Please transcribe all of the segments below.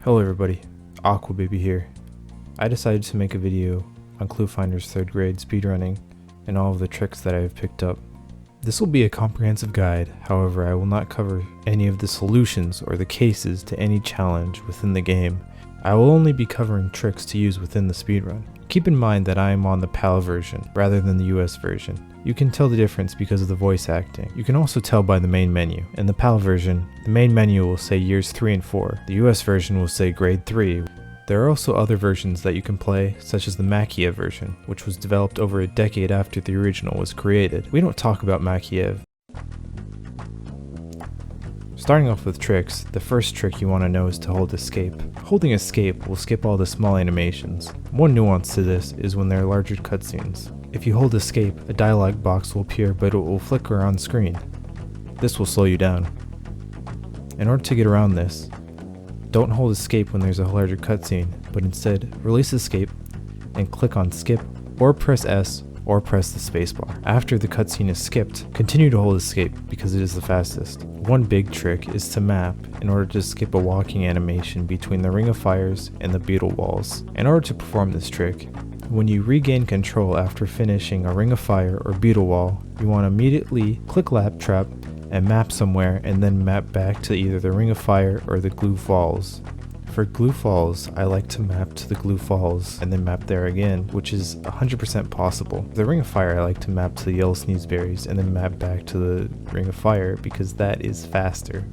Hello everybody, Aquababy here. I decided to make a video on Cluefinders 3rd grade speedrunning and all of the tricks that I have picked up. This will be a comprehensive guide, however I will not cover any of the solutions or the cases to any challenge within the game. I will only be covering tricks to use within the speedrun. Keep in mind that I am on the PAL version rather than the US version. You can tell the difference because of the voice acting. You can also tell by the main menu. In the PAL version, the main menu will say years 3 and 4. The US version will say grade 3. There are also other versions that you can play, such as the Makiev version, which was developed over a decade after the original was created. We don't talk about Makiev. Starting off with tricks, the first trick you want to know is to hold escape. Holding escape will skip all the small animations. One nuance to this is when there are larger cutscenes. If you hold escape, a dialog box will appear but it will flicker on screen. This will slow you down. In order to get around this, don't hold escape when there's a larger cutscene, but instead release escape and click on skip or press S or press the spacebar. After the cutscene is skipped, continue to hold escape because it is the fastest. One big trick is to map in order to skip a walking animation between the Ring of Fires and the beetle walls. In order to perform this trick, when you regain control after finishing a Ring of Fire or beetle wall, you want to immediately click Lap Trap and map somewhere and then map back to either the Ring of Fire or the Glue Falls. For Glue Falls, I like to map to the Glue Falls and then map there again, which is 100% possible. For the Ring of Fire, I like to map to the Yellow Sneezeberries and then map back to the Ring of Fire because that is faster.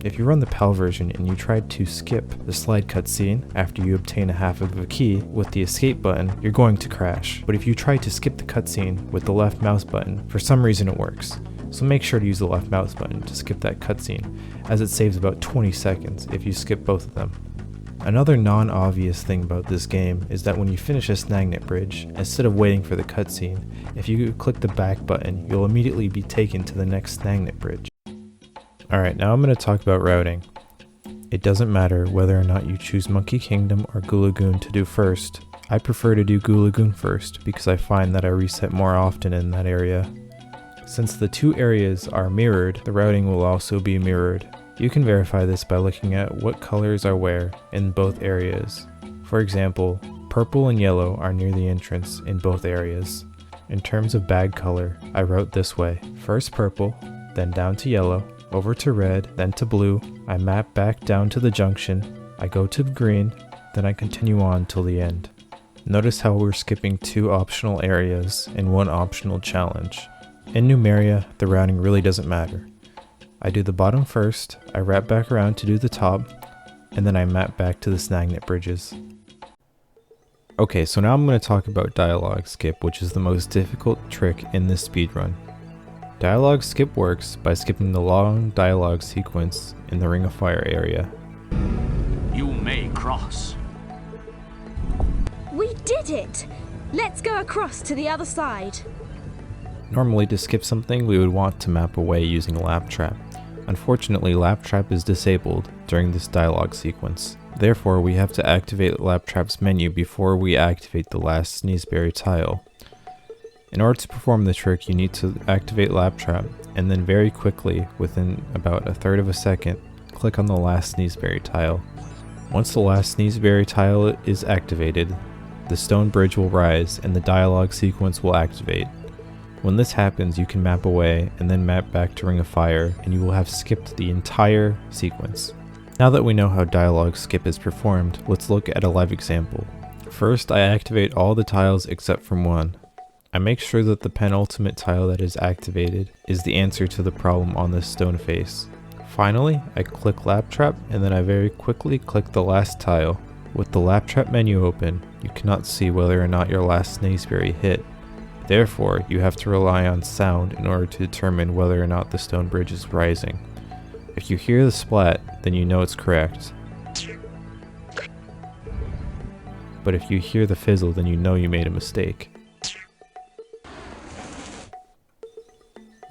If you run the PAL version and you try to skip the slide cutscene after you obtain a half of a key with the escape button, you're going to crash. But if you try to skip the cutscene with the left mouse button, for some reason it works. So make sure to use the left mouse button to skip that cutscene, as it saves about 20 seconds if you skip both of them. Another non-obvious thing about this game is that when you finish a Snagnet bridge, instead of waiting for the cutscene, if you click the back button, you'll immediately be taken to the next Snagnet bridge. Alright, now I'm going to talk about routing. It doesn't matter whether or not you choose Monkey Kingdom or Goo Lagoon to do first. I prefer to do Goo Lagoon first because I find that I reset more often in that area. Since the two areas are mirrored, the routing will also be mirrored. You can verify this by looking at what colors are where in both areas. For example, purple and yellow are near the entrance in both areas. In terms of bag color, I route this way. First purple, then down to yellow, over to red, then to blue. I map back down to the junction. I go to green, then I continue on till the end. Notice how we're skipping two optional areas and one optional challenge. In Numeria, the routing really doesn't matter. I do the bottom first, I wrap back around to do the top, and then I map back to the Snagnet bridges. Okay, so now I'm going to talk about dialogue skip, which is the most difficult trick in this speedrun. Dialogue skip works by skipping the long dialogue sequence in the Ring of Fire area. You may cross. We did it! Let's go across to the other side. Normally, to skip something, we would want to map away using Lap Trap. Unfortunately, Lap Trap is disabled during this dialogue sequence. Therefore, we have to activate Lap Trap's menu before we activate the last Sneezeberry tile. In order to perform the trick, you need to activate Lap Trap, and then very quickly, within about a third of a second, click on the last Sneezeberry tile. Once the last Sneezeberry tile is activated, the stone bridge will rise and the dialogue sequence will activate. When this happens, you can map away and then map back to Ring of Fire, and you will have skipped the entire sequence. Now that we know how dialogue skip is performed, let's look at a live example. First, I activate all the tiles except from one. I make sure that the penultimate tile that is activated is the answer to the problem on this stone face. Finally, I click Lap Trap and then I very quickly click the last tile. With the Lap Trap menu open, you cannot see whether or not your last Sneezeberry hit. Therefore, you have to rely on sound in order to determine whether or not the stone bridge is rising. If you hear the splat, then you know it's correct. But if you hear the fizzle, then you know you made a mistake.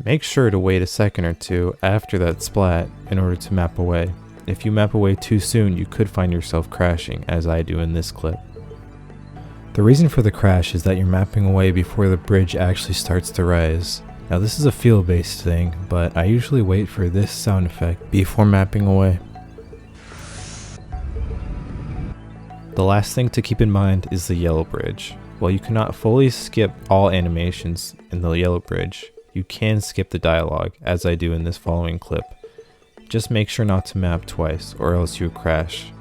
Make sure to wait a second or two after that splat in order to map away. If you map away too soon, you could find yourself crashing, as I do in this clip. The reason for the crash is that you're mapping away before the bridge actually starts to rise. Now this is a feel-based thing, but I usually wait for this sound effect before mapping away. The last thing to keep in mind is the yellow bridge. While you cannot fully skip all animations in the yellow bridge, you can skip the dialogue, as I do in this following clip. Just make sure not to map twice, or else you'll crash.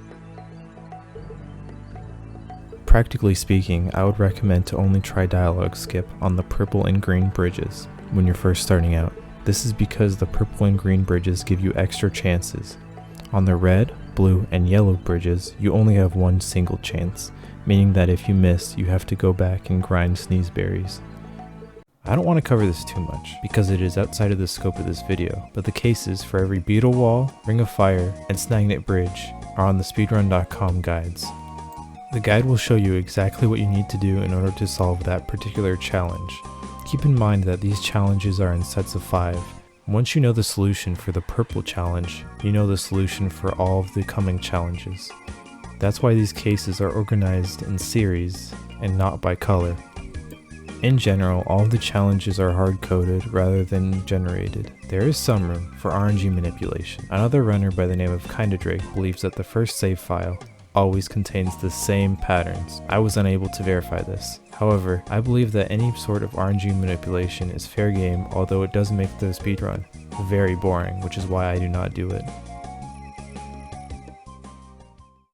Practically speaking, I would recommend to only try dialogue skip on the purple and green bridges when you're first starting out. This is because the purple and green bridges give you extra chances. On the red, blue, and yellow bridges, you only have one single chance, meaning that if you miss, you have to go back and grind sneezeberries. I don't want to cover this too much, because it is outside of the scope of this video, but the cases for every beetle wall, ring of fire, and snagnet bridge are on the speedrun.com guides. The guide will show you exactly what you need to do in order to solve that particular challenge. Keep in mind that these challenges are in sets of 5. Once you know the solution for the purple challenge, you know the solution for all of the coming challenges. That's why these cases are organized in series and not by color. In general, all of the challenges are hard-coded rather than generated. There is some room for RNG manipulation. Another runner by the name of Kinda Drake believes that the first save file always contains the same patterns. I was unable to verify this. However, I believe that any sort of RNG manipulation is fair game, although it does make the speedrun very boring, which is why I do not do it.